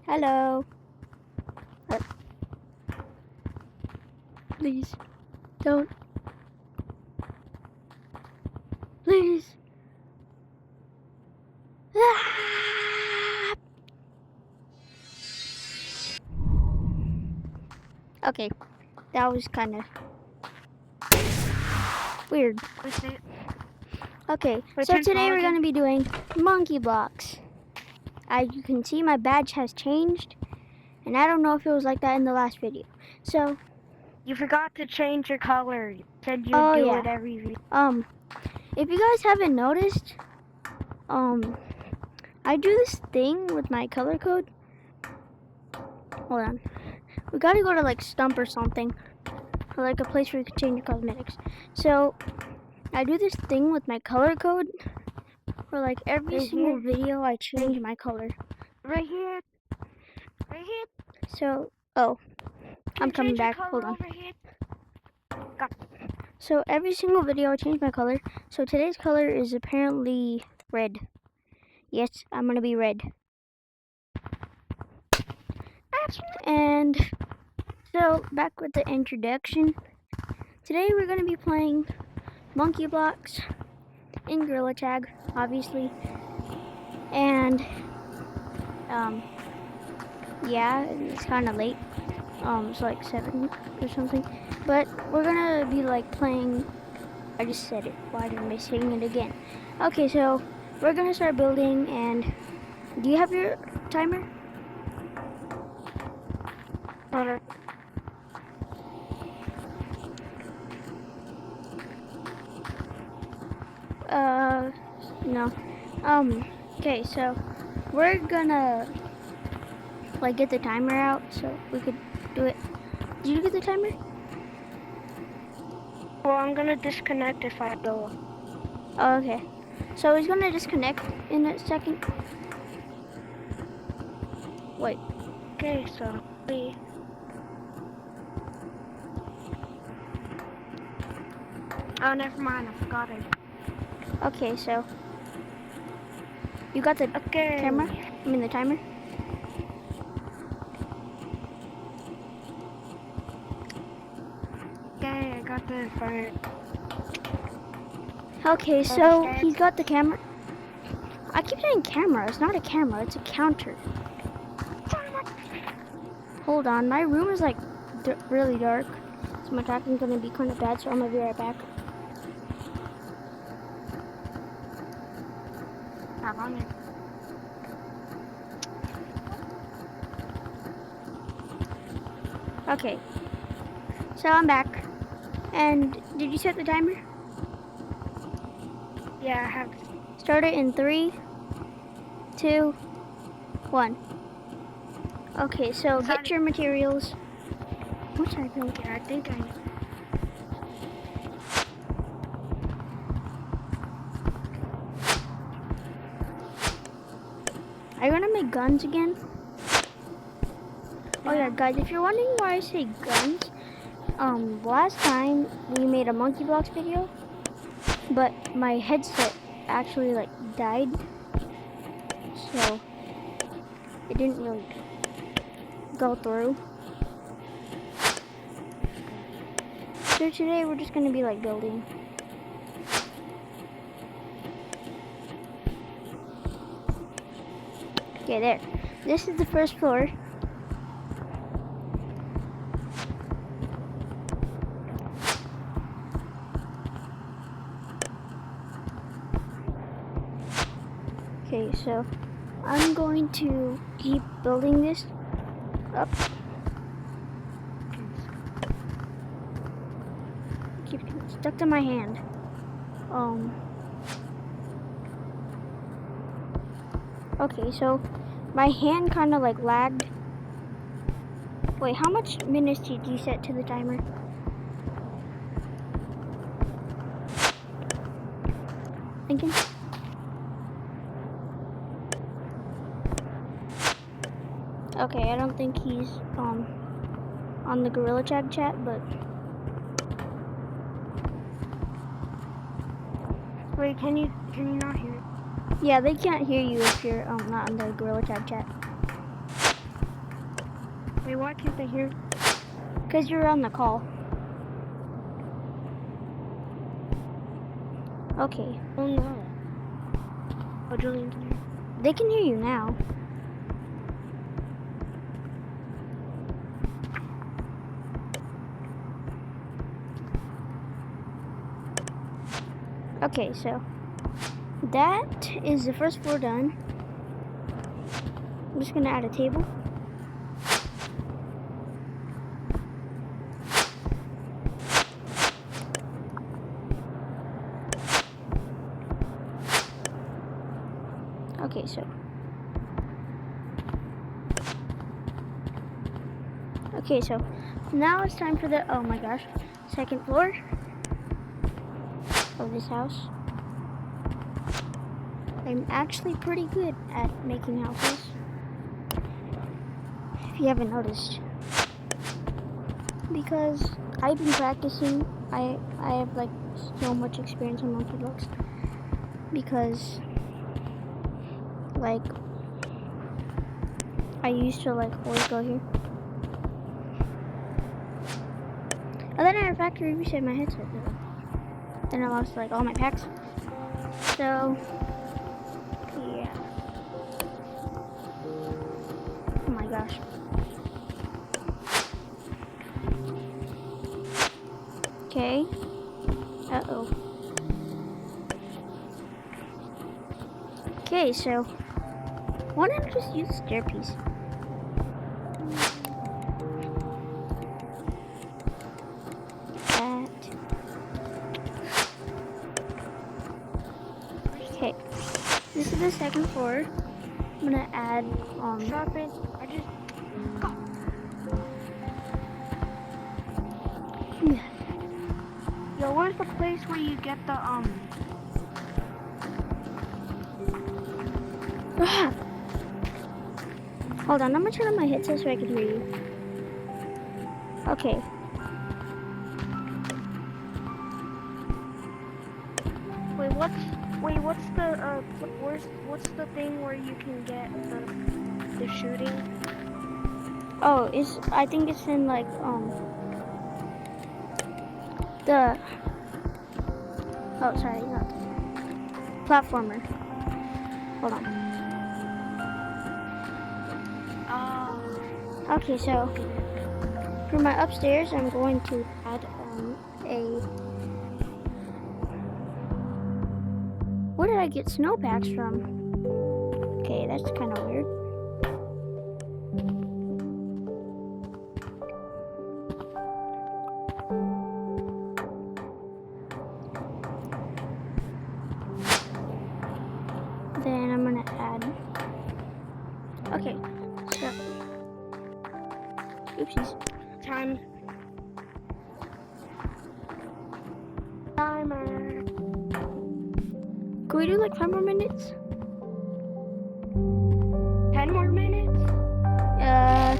Hello. Uh, please, don't. Please. Ah! Okay, that was kind of weird. Okay, so today we're going to be doing monkey blocks. As you can see, my badge has changed, and I don't know if it was like that in the last video. So, you forgot to change your color. You said you would do it every video. If you guys haven't noticed, I do this thing with my color code. Hold on. We gotta go to like Stump or something, or like a place where you can change your cosmetics. So I do this thing with my color code, where like every single video I change my color. Right here. Right here. So, I'm coming back. Hold on. So every single video I change my color. So today's color is apparently red. Yes, I'm gonna be red. And so back with the introduction. Today we're gonna be playing monkey blocks in Gorilla Tag, obviously. And yeah, it's kind of late. It's like 7 or something. But we're gonna be like playing. I just said it. Why am I saying it again? Okay, so we're gonna start building. And do you have your timer? No. Okay, so we're gonna like get the timer out so we could do it. Did you get the timer? Well, I'm gonna disconnect if I go. Oh, okay. So he's gonna disconnect in a second. Wait. Okay, so we. Oh, never mind. I forgot it. Okay, so you got the camera? I mean the timer? Okay, I got the phone. Okay, so he's got the camera. I keep saying camera. It's not a camera. It's a counter. Hold on. My room is like really dark. So my talking's gonna be kind of bad. So I'm gonna be right back. Okay. So I'm back. And did you set the timer? Yeah, I have. Start it in 3, 2, 1. Okay, so get your materials. What should I build? Yeah, I think I. Are you gonna make guns again? Oh yeah, guys, if you're wondering why I say guns, last time we made a monkey blocks video, but my headset actually like died, so it didn't really go through. So today we're just gonna be like building. Okay, there. This is the first floor. Okay, so I'm going to keep building this up. Keep stuck to my hand. Okay, so my hand kind of like lagged. Wait, how much minutes did you set to the timer? Thinking? Okay, I don't think he's on the Gorilla Tag chat, but Wait, can you not hear it? Yeah, they can't hear you if you're not on the Gorilla Tag chat. Wait, why can't they hear? Because you're on the call. Okay. Oh no. Oh, Julian's here. They can hear you now. Okay, so that is the first floor done. I'm just gonna add a table. Okay, so now it's time for the, oh my gosh, second floor of this house. I'm actually pretty good at making houses, if you haven't noticed, because I've been practicing. I have like so much experience on Monkey Blocks, because like I used to like always go here. And then I had a factory reset my headset. Then I lost like all my packs. So yeah. Oh my gosh. Okay. Uh-oh. Okay, so why don't I just use the stairpiece? Okay, this is the second floor. I'm gonna add Stop it. I just Yo, where's the place where you get the Hold on, I'm gonna turn on my headset so I can hear you. Okay. what's the what's the thing where you can get the shooting? Oh, I think it's in like the, oh sorry, not platformer. Hold on. Okay, so for my upstairs, I'm going to add where did I get snowpacks from? Okay, that's kind of weird. Then I'm gonna add, okay, so, oopsies. Timer. Can we do like 5 more minutes? 10 more minutes?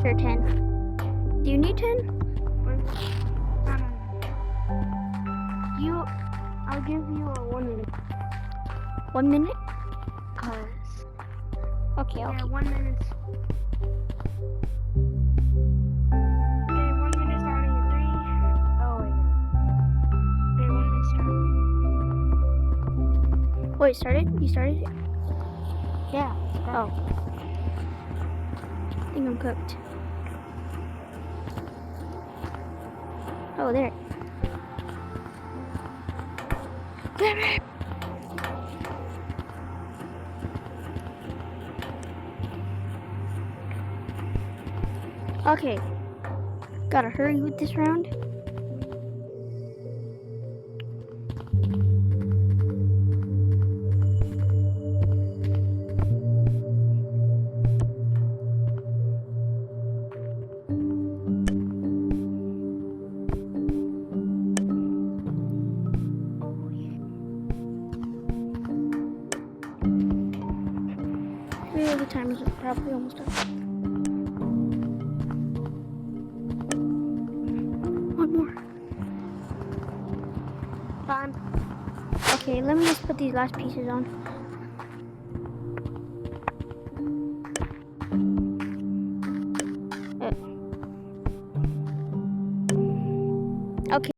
Sure, 10. Do you need 10? I'll give you a 1 minute. 1 minute? Okay, Yeah, okay. 1 minute. Okay, 1 minute starting in 3. Oh, wait. Okay, 1 minute starting. Wait, started? You started it? Yeah. Oh. I think I'm cooked. Oh, there. Damn it! Okay. Gotta hurry with this round. The timer's probably almost up. One more. Time. Okay, let me just put these last pieces on. Okay.